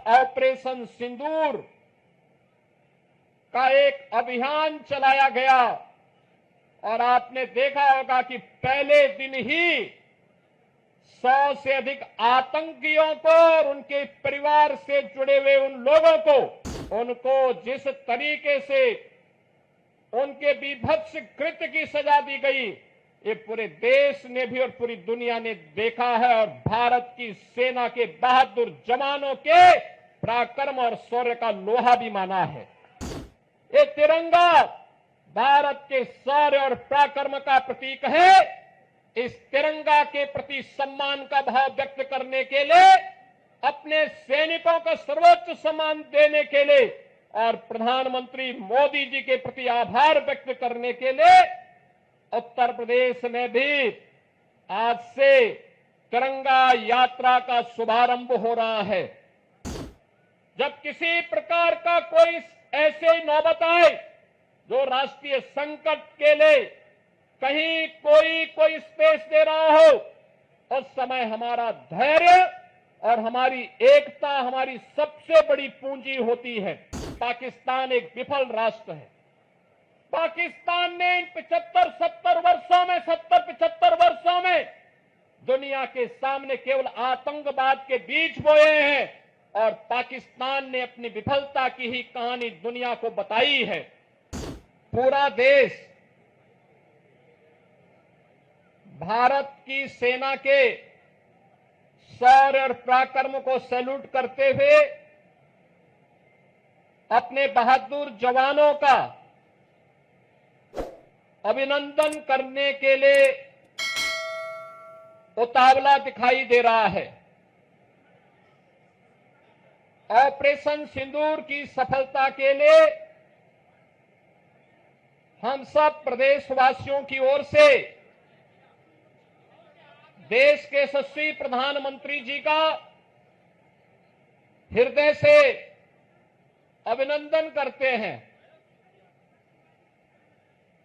Operation सिंदूर का एक अभियान चलाया गया और आपने देखा होगा कि पहले दिन ही 100 से अधिक आतंकियों को और उनके परिवार से जुड़े हुए उन लोगों को उनको जिस तरीके से उनके बीभत्स कृत्य की सजा दी गई, ये पूरे देश ने भी और पूरी दुनिया ने देखा है और भारत की सेना के बहादुर जवानों के पराक्रम और शौर्य का लोहा भी माना है। ये तिरंगा भारत के शौर्य और पराक्रम का प्रतीक है। इस तिरंगा के प्रति सम्मान का भाव व्यक्त करने के लिए, अपने सैनिकों को सर्वोच्च सम्मान देने के लिए और प्रधानमंत्री मोदी जी के प्रति आभार व्यक्त करने के लिए उत्तर प्रदेश में भी आज से तिरंगा यात्रा का शुभारंभ हो रहा है। जब किसी प्रकार का कोई ऐसे नौबत आए जो राष्ट्रीय संकट के लिए कहीं कोई स्पेस दे रहा हो, उस समय हमारा धैर्य और हमारी एकता हमारी सबसे बड़ी पूंजी होती है। पाकिस्तान एक विफल राष्ट्र है। पाकिस्तान ने इन 75 वर्षों में दुनिया के सामने केवल आतंकवाद के बीज बोए हैं और पाकिस्तान ने अपनी विफलता की ही कहानी दुनिया को बताई है। पूरा देश भारत की सेना के शौर्य और पराक्रम को सैल्यूट करते हुए अपने बहादुर जवानों का अभिनंदन करने के लिए उतावला दिखाई दे रहा है। ऑपरेशन सिंदूर की सफलता के लिए हम सब प्रदेशवासियों की ओर से देश के यशस्वी प्रधानमंत्री जी का हृदय से अभिनंदन करते हैं।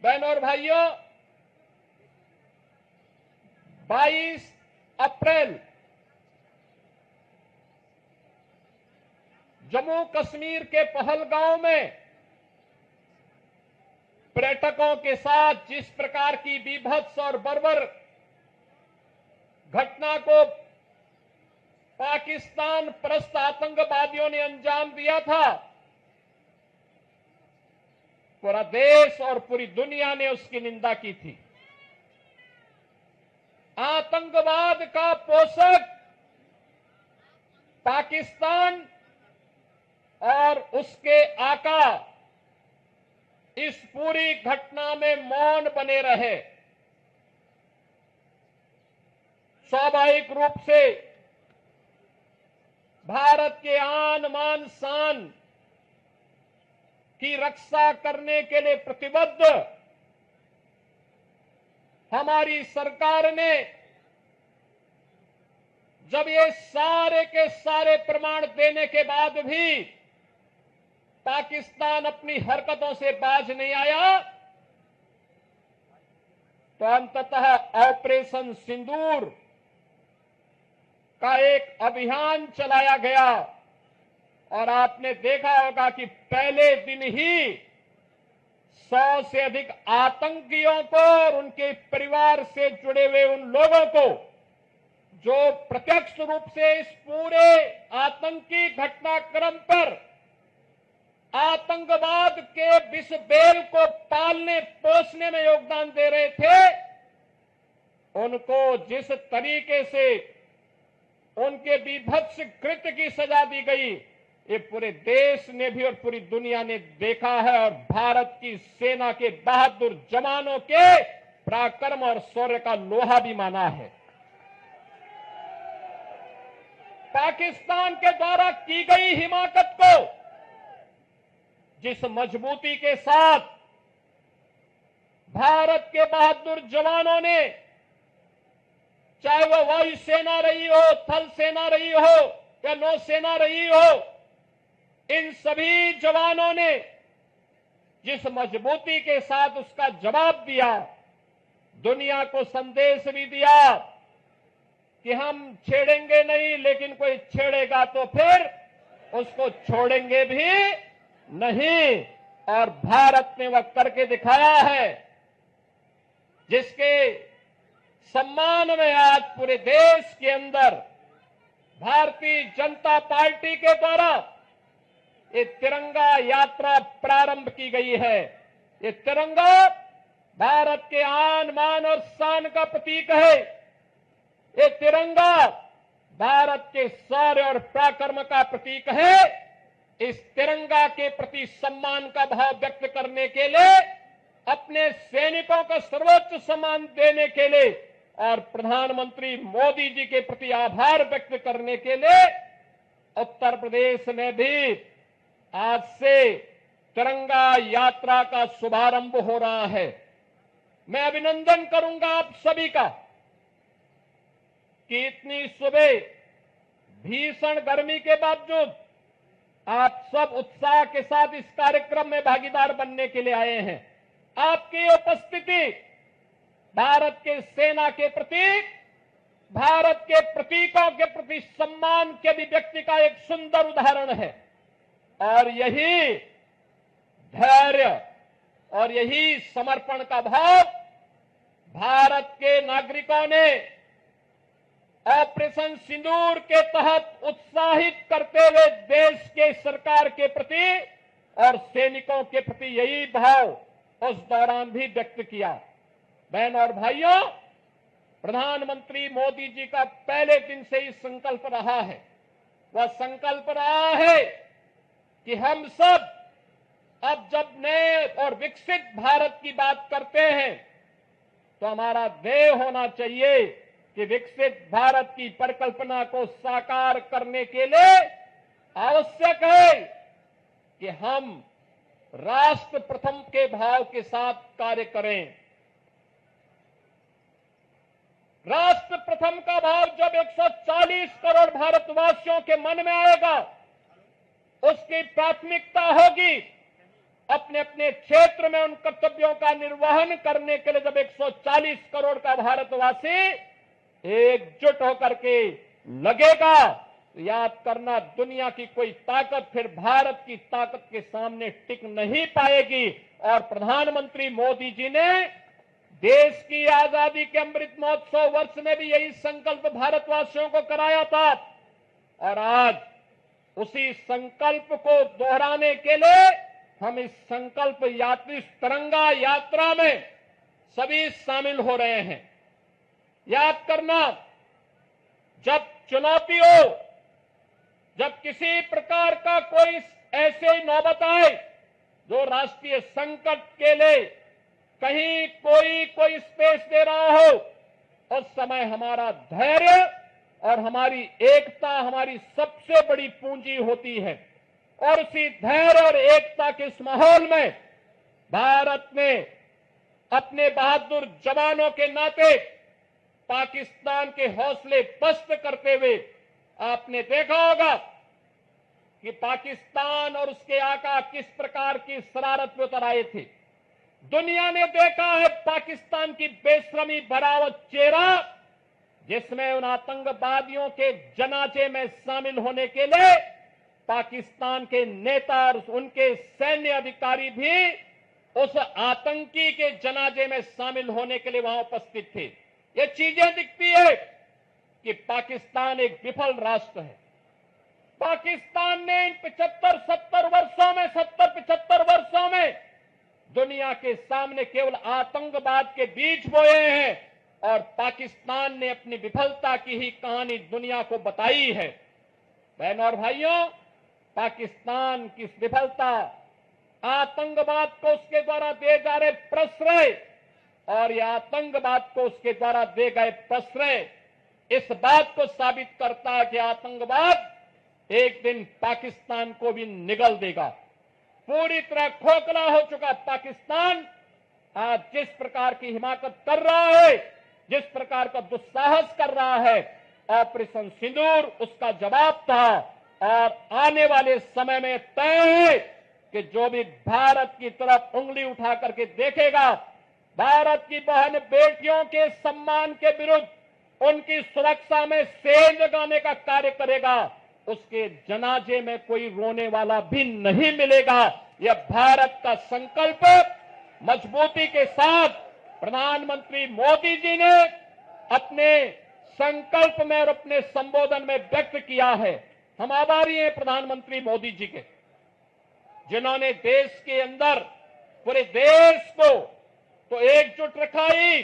बहनों और भाइयों, 22 अप्रैल जम्मू कश्मीर के पहलगांव में पर्यटकों के साथ जिस प्रकार की बीभत्स और बर्बर घटना को पाकिस्तान परस्त आतंकवादियों ने अंजाम दिया था, पूरा देश और पूरी दुनिया ने उसकी निंदा की थी। आतंकवाद का पोषक पाकिस्तान और उसके आका इस पूरी घटना में मौन बने रहे। स्वाभाविक रूप से भारत के आन मान शान की रक्षा करने के लिए प्रतिबद्ध हमारी सरकार ने जब ये सारे के सारे प्रमाण देने के बाद भी पाकिस्तान अपनी हरकतों से बाज नहीं आया, तो अंततः ऑपरेशन सिंदूर का एक अभियान चलाया गया और आपने देखा होगा कि पहले दिन ही 100 से अधिक आतंकियों को और उनके परिवार से जुड़े हुए उन लोगों को जो प्रत्यक्ष रूप से इस पूरे आतंकी घटनाक्रम पर आतंकवाद के विष बेल को पालने पोषने में योगदान दे रहे थे, उनको जिस तरीके से उनके बीभत्स कृत्य की सजा दी गई, ये पूरे देश ने भी और पूरी दुनिया ने देखा है और भारत की सेना के बहादुर जवानों के पराक्रम और शौर्य का लोहा भी माना है। पाकिस्तान के द्वारा की गई हिमाकत को जिस मजबूती के साथ भारत के बहादुर जवानों ने, चाहे वो वायुसेना रही हो, थल सेना रही हो या नौसेना रही हो, इन सभी जवानों ने जिस मजबूती के साथ उसका जवाब दिया, दुनिया को संदेश भी दिया कि हम छेड़ेंगे नहीं, लेकिन कोई छेड़ेगा तो फिर उसको छोड़ेंगे भी नहीं। और भारत ने वह करके दिखाया है, जिसके सम्मान में आज पूरे देश के अंदर भारतीय जनता पार्टी के द्वारा ये तिरंगा यात्रा प्रारंभ की गई है। ये तिरंगा भारत के आन मान और शान का प्रतीक है। ये तिरंगा भारत के शौर्य और पराक्रम का प्रतीक है। इस तिरंगा के प्रति सम्मान का भाव व्यक्त करने के लिए, अपने सैनिकों को सर्वोच्च सम्मान देने के लिए और प्रधानमंत्री मोदी जी के प्रति आभार व्यक्त करने के लिए उत्तर प्रदेश में भी आज से तिरंगा यात्रा का शुभारंभ हो रहा है। मैं अभिनंदन करूंगा आप सभी का कि इतनी सुबह भीषण गर्मी के बावजूद आप सब उत्साह के साथ इस कार्यक्रम में भागीदार बनने के लिए आए हैं। आपकी उपस्थिति भारत के सेना के प्रति, भारत के प्रतीकों के प्रति सम्मान के अभिव्यक्ति का एक सुंदर उदाहरण है। और यही धैर्य और यही समर्पण का भाव भारत के नागरिकों ने ऑपरेशन सिंदूर के तहत उत्साहित करते हुए देश के सरकार के प्रति और सैनिकों के प्रति यही भाव उस दौरान भी व्यक्त किया। बहन और भाइयों, प्रधानमंत्री मोदी जी का पहले दिन से ही संकल्प रहा है, वह संकल्प रहा है कि हम सब अब जब नए और विकसित भारत की बात करते हैं तो हमारा ध्येय होना चाहिए कि विकसित भारत की परिकल्पना को साकार करने के लिए आवश्यक है कि हम राष्ट्र प्रथम के भाव के साथ कार्य करें। राष्ट्र प्रथम का भाव जब 140 करोड़ भारतवासियों के मन में आएगा, उसकी प्राथमिकता होगी अपने अपने क्षेत्र में उन कर्तव्यों का निर्वहन करने के लिए। जब 140 करोड़ का भारतवासी एकजुट होकर के लगेगा, तो याद करना, दुनिया की कोई ताकत फिर भारत की ताकत के सामने टिक नहीं पाएगी। और प्रधानमंत्री मोदी जी ने देश की आजादी के अमृत महोत्सव वर्ष में भी यही संकल्प भारतवासियों को कराया था। और आज उसी संकल्प को दोहराने के लिए हम इस संकल्प यात्री तिरंगा यात्रा में सभी शामिल हो रहे हैं। याद करना, जब चुनौती हो, जब किसी प्रकार का कोई ऐसे नौबत आए जो राष्ट्रीय संकट के लिए कहीं कोई स्पेस दे रहा हो, उस समय हमारा धैर्य और हमारी एकता हमारी सबसे बड़ी पूंजी होती है। और उसी धैर्य और एकता के इस माहौल में भारत ने अपने बहादुर जवानों के नाते पाकिस्तान के हौसले पस्त करते हुए, आपने देखा होगा कि पाकिस्तान और उसके आका किस प्रकार की शरारत में उतर आए थे। दुनिया ने देखा है पाकिस्तान की बेशर्मी भरा चेहरा, जिसमें उन आतंकवादियों के जनाजे में शामिल होने के लिए पाकिस्तान के नेता और उनके सैन्य अधिकारी भी उस आतंकी के जनाजे में शामिल होने के लिए वहां उपस्थित थे। ये चीजें दिखती है कि पाकिस्तान एक विफल राष्ट्र है। पाकिस्तान ने इन 75 वर्षों में दुनिया के सामने केवल आतंकवाद के बीज बोए हैं और पाकिस्तान ने अपनी विफलता की ही कहानी दुनिया को बताई है। बहनों और भाइयों, पाकिस्तान की विफलता, आतंकवाद को उसके द्वारा दिए जा रहे प्रश्रय और यह आतंकवाद को उसके द्वारा दिए गए प्रश्रय इस बात को साबित करता है कि आतंकवाद एक दिन पाकिस्तान को भी निगल देगा। पूरी तरह खोखला हो चुका पाकिस्तान आज जिस प्रकार की हिमाकत कर रहा है, जिस प्रकार का दुस्साहस कर रहा है, ऑपरेशन सिंदूर उसका जवाब था। और आने वाले समय में तय है कि जो भी भारत की तरफ उंगली उठा करके देखेगा, भारत की बहन बेटियों के सम्मान के विरुद्ध उनकी सुरक्षा में सेंध लगाने का कार्य करेगा, उसके जनाजे में कोई रोने वाला भी नहीं मिलेगा। यह भारत का संकल्प मजबूती के साथ प्रधानमंत्री मोदी जी ने अपने संकल्प में और अपने संबोधन में व्यक्त किया है। हम आभारी हैं प्रधानमंत्री मोदी जी के, जिन्होंने देश के अंदर पूरे देश को तो एकजुट रखा ही,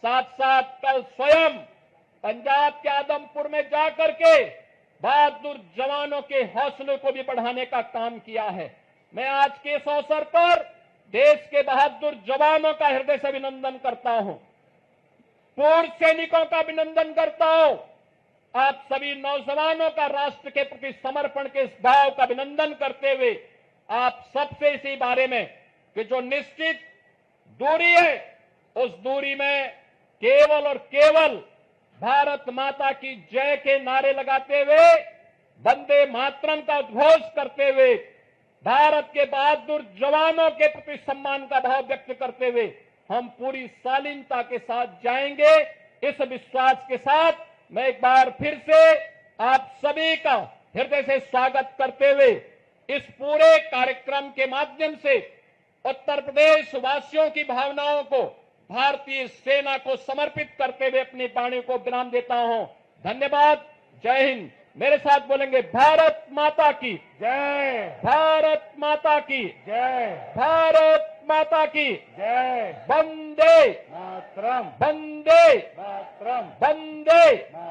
साथ साथ कल स्वयं पंजाब के आदमपुर में जाकर के बहादुर जवानों के हौसले को भी बढ़ाने का काम किया है। मैं आज के इस अवसर पर देश के बहादुर जवानों का हृदय से अभिनंदन करता हूं, पूर्व सैनिकों का अभिनंदन करता हूं, आप सभी नौजवानों का राष्ट्र के प्रति समर्पण के इस भाव का अभिनंदन करते हुए आप सबसे इसी बारे में कि जो निश्चित दूरी है उस दूरी में केवल और केवल भारत माता की जय के नारे लगाते हुए, वंदे मातरम का उद्घोष करते हुए, भारत के बहादुर जवानों के प्रति सम्मान का भाव व्यक्त करते हुए हम पूरी शालीनता के साथ जाएंगे। इस विश्वास के साथ मैं एक बार फिर से आप सभी का हृदय से स्वागत करते हुए इस पूरे कार्यक्रम के माध्यम से उत्तर प्रदेश वासियों की भावनाओं को भारतीय सेना को समर्पित करते हुए अपनी वाणी को विराम देता हूं। धन्यवाद। जय हिंद। मेरे साथ बोलेंगे भारत माता की जय, भारत माता की जय, भारत माता की जय, वंदे मातरम, वंदे मातरम, वंदे